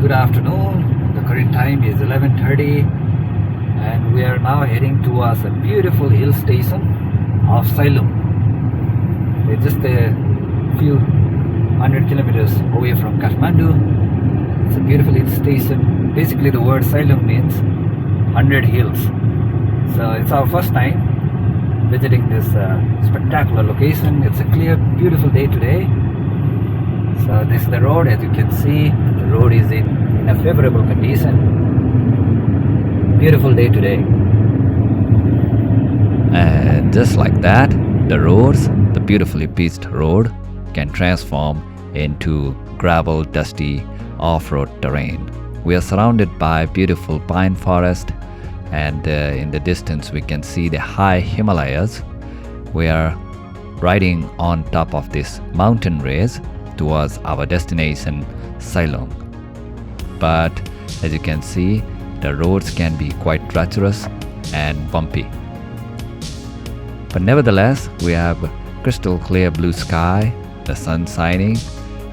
Good afternoon. The current time is 11:30 and we are now heading towards a beautiful hill station of Sailung. It's just a few hundred kilometers away from Kathmandu. It's a beautiful hill station. Basically the word Sailung means 100 hills. So it's our first time visiting this spectacular location. It's a clear, beautiful day today. So this is the road. As you can see, the road is in a favorable condition. Beautiful day today. And just like that, the roads, the beautifully pitched road, can transform into gravel, dusty, off-road terrain. We are surrounded by beautiful pine forest, and in the distance we can see the high Himalayas. We are riding on top of this mountain range towards our destination, Sailung. But as you can see, the roads can be quite treacherous and bumpy. But nevertheless, we have crystal clear blue sky, the sun shining,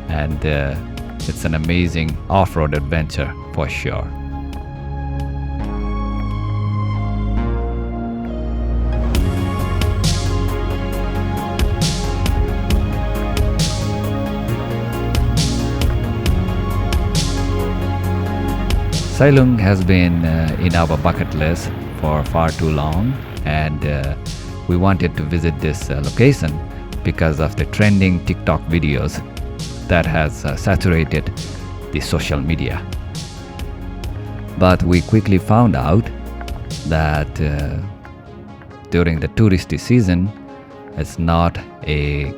and it's an amazing off-road adventure for sure. Sailung has been in our bucket list for far too long, and we wanted to visit this location because of the trending TikTok videos that has saturated the social media. But we quickly found out that during the touristy season, it's not a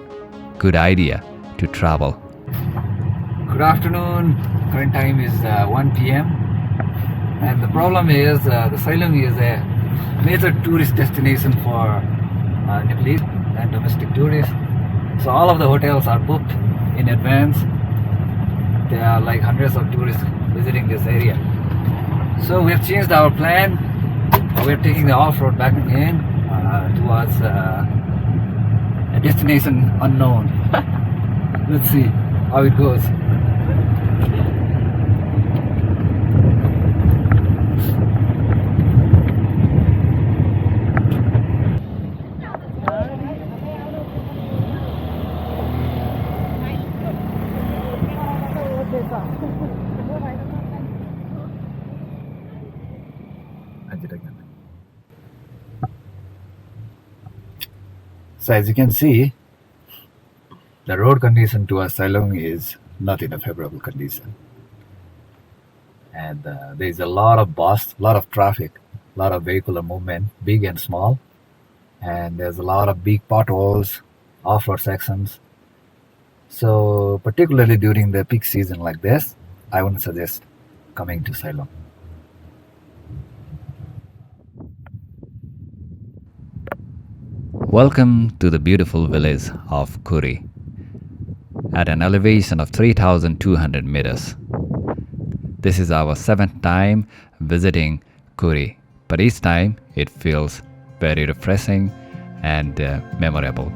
good idea to travel. Good afternoon. Current time is 1 p.m. And the problem is the Sailung is a major tourist destination for Nepalese and domestic tourists. So all of the hotels are booked in advance. There are like hundreds of tourists visiting this area. So we have changed our plan. We're taking the off-road back again towards a destination unknown. Let's see how it goes. So as you can see, the road condition towards Sailung is not in a favorable condition. And there is a lot of bus, lot of traffic, lot of vehicular movement, big and small. And there's a lot of big potholes, off-road sections. So particularly during the peak season like this, I wouldn't suggest coming to Sailung. Welcome to the beautiful village of Kuri at an elevation of 3,200 meters. This is our 7th time visiting Kuri, but each time it feels very refreshing and memorable.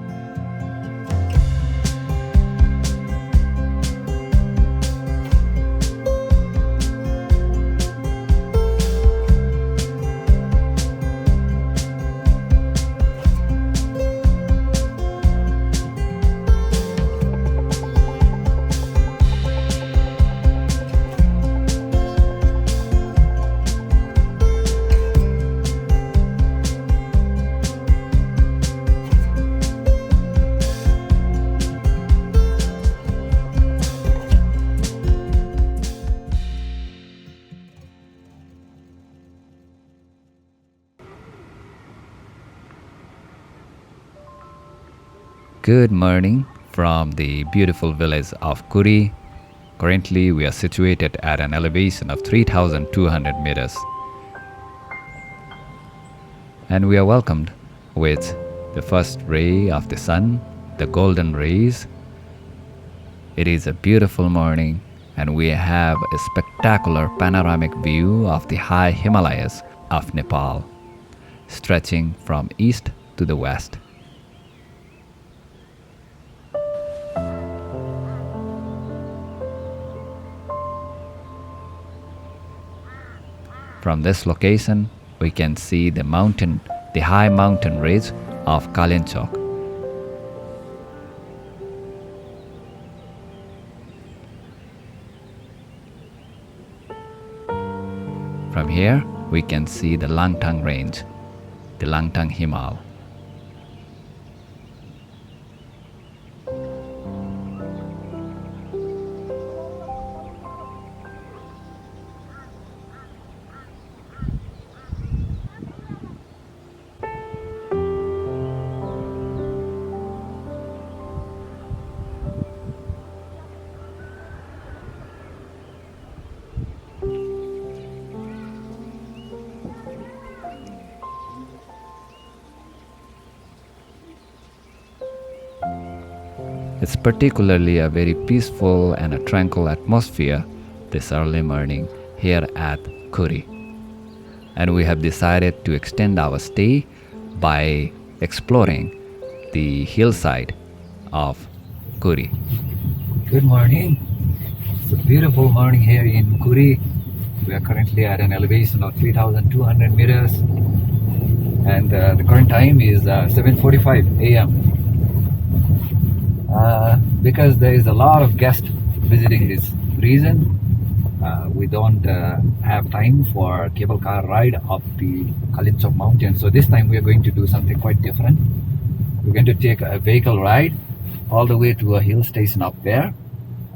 Good morning from the beautiful village of Kuri. Currently, we are situated at an elevation of 3,200 meters. And we are welcomed with the first ray of the sun, the golden rays. It is a beautiful morning, and we have a spectacular panoramic view of the high Himalayas of Nepal, stretching from east to the west. From this location, we can see the high mountain ridge of Kalinchowk. From here, we can see the Langtang range, the Langtang Himal. It's particularly a very peaceful and a tranquil atmosphere this early morning here at Kuri. And we have decided to extend our stay by exploring the hillside of Kuri. Good morning. It's a beautiful morning here in Kuri. We are currently at an elevation of 3,200 meters, and the current time is 7:45 a.m. Because there is a lot of guests visiting this region, we don't have time for cable car ride up the Kalinchowk mountain. So this time we are going to do something quite different. We're going to take a vehicle ride all the way to a hill station up there,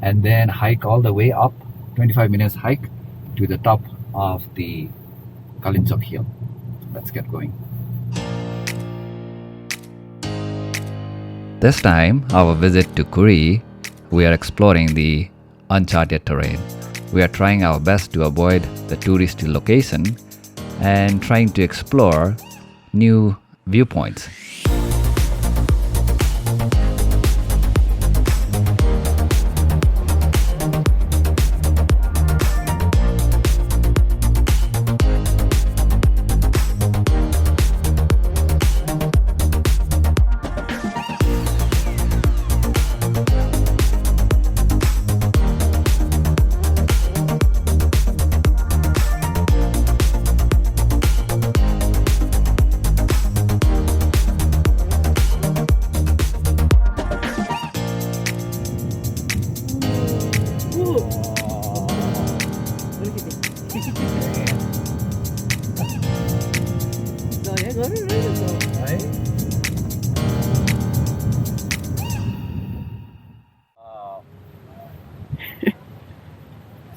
and then hike all the way up, 25 minutes hike to the top of the Kalinchowk hill. Let's get going. This time, our visit to Kuri, we are exploring the uncharted terrain. We are trying our best to avoid the touristy location and trying to explore new viewpoints.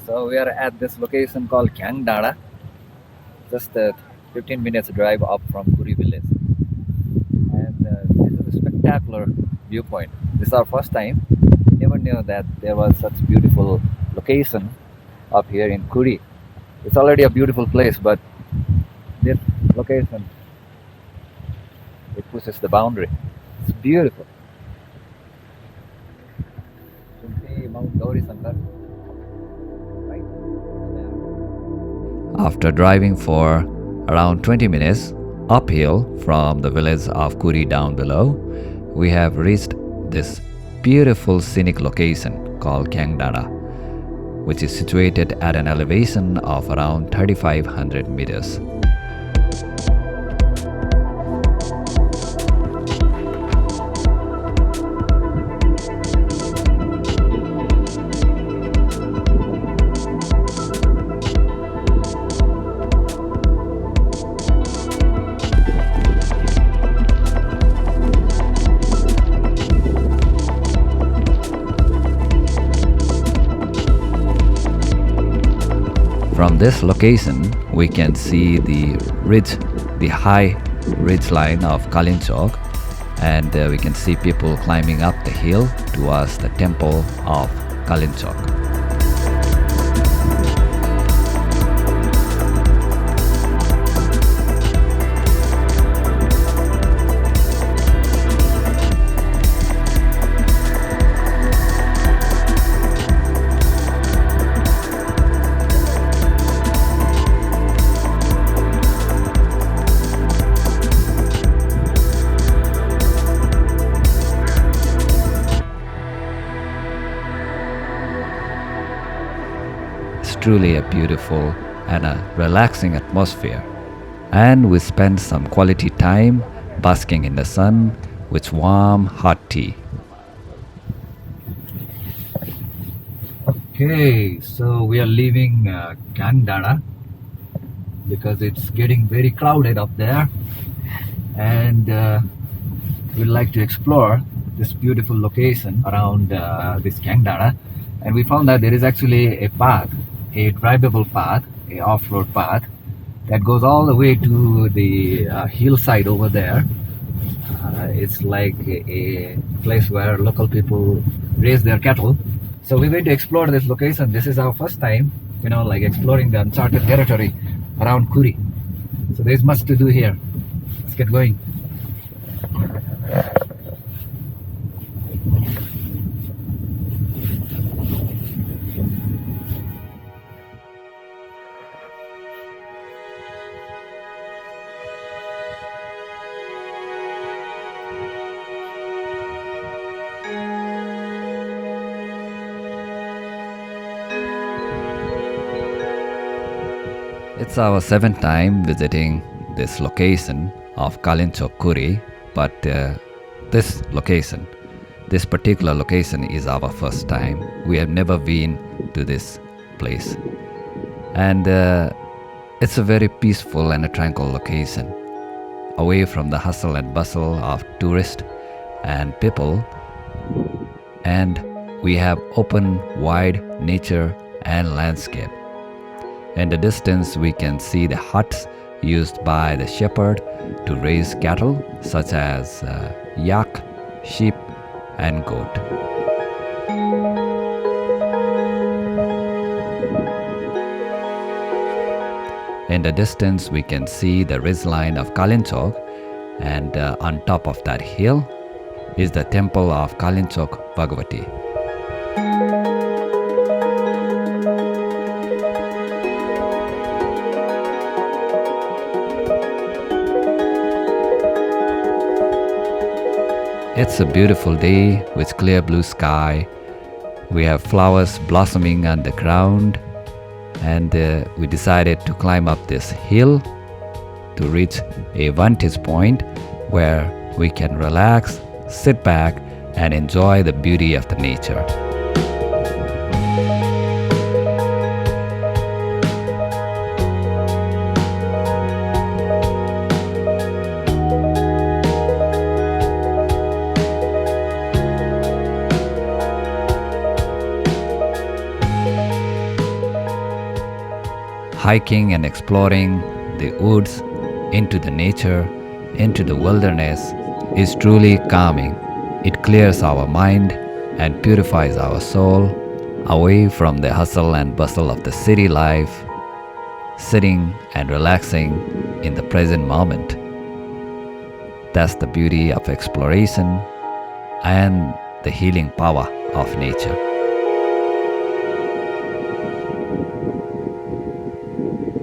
So we are at this location called Ghyang Danda, just a 15 minutes drive up from Kuri village. And this is a spectacular viewpoint. This is our first time. Never knew that there was such beautiful location up here in Kuri. It's already a beautiful place, but this location, it pushes the boundary. It's beautiful. You can see Mount Gauri Sankar. After driving for around 20 minutes uphill from the village of Kuri down below, we have reached this beautiful scenic location called Ghyang Danda, which is situated at an elevation of around 3,500 meters. From this location, we can see the high ridge line of Kalinchowk, and we can see people climbing up the hill towards the temple of Kalinchowk. truly a beautiful and a relaxing atmosphere. And we spent some quality time basking in the sun with warm hot tea. Okay, so we are leaving Ghyang Danda because it's getting very crowded up there, and we'd like to explore this beautiful location around this Ghyang Danda. And we found that there is actually a path, a drivable path, a off-road path that goes all the way to the hillside over there. It's like a place where local people raise their cattle. So we're going to explore this location. This is our first time, like exploring the uncharted territory around Kuri. So there's much to do here. Let's get going. It's our seventh time visiting this location of Kalinchowk Kuri, but this particular location is our first time. We have never been to this place, and it's a very peaceful and a tranquil location, away from the hustle and bustle of tourists and people, and we have open, wide nature and landscape. In the distance, we can see the huts used by the shepherd to raise cattle such as yak, sheep, and goat. In the distance, we can see the ridgeline of Kalinchowk, and on top of that hill is the temple of Kalinchowk Bhagavati. It's a beautiful day with clear blue sky. We have flowers blossoming on the ground, and we decided to climb up this hill to reach a vantage point where we can relax, sit back, and enjoy the beauty of the nature. Hiking and exploring the woods, into the nature, into the wilderness is truly calming. It clears our mind and purifies our soul away from the hustle and bustle of the city life, sitting and relaxing in the present moment. That's the beauty of exploration and the healing power of nature.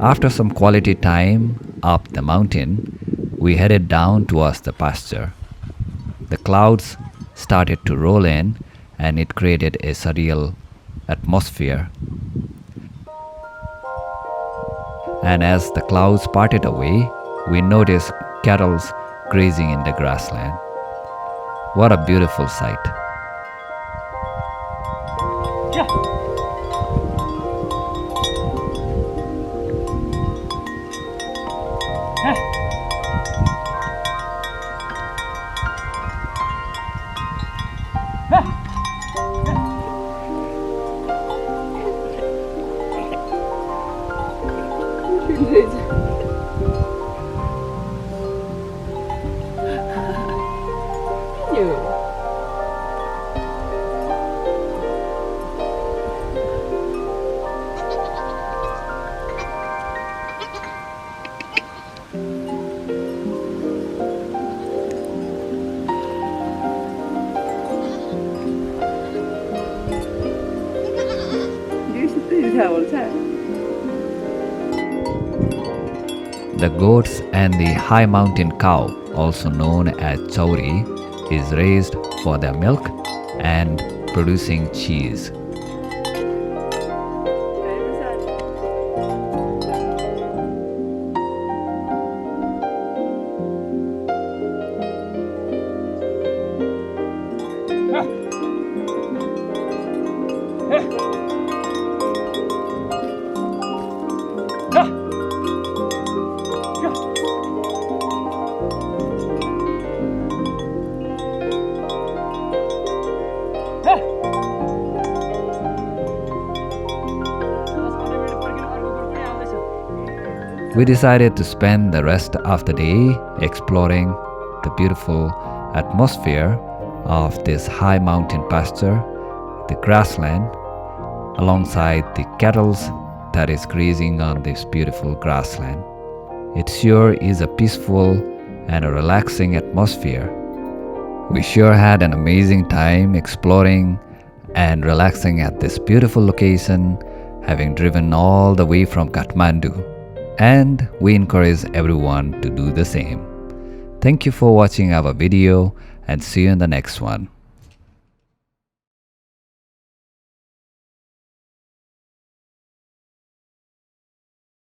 After some quality time up the mountain, we headed down towards the pasture. The clouds started to roll in, and it created a surreal atmosphere. And as the clouds parted away, we noticed cattle grazing in the grassland. What a beautiful sight. Yeah. The goats and the high mountain cow, also known as chouri, is raised for their milk and producing cheese. We decided to spend the rest of the day exploring the beautiful atmosphere of this high mountain pasture, the grassland, alongside the cattle that is grazing on this beautiful grassland. It sure is a peaceful and a relaxing atmosphere. We sure had an amazing time exploring and relaxing at this beautiful location, having driven all the way from Kathmandu. And we encourage everyone to do the same. Thank you for watching our video and see you in the next one.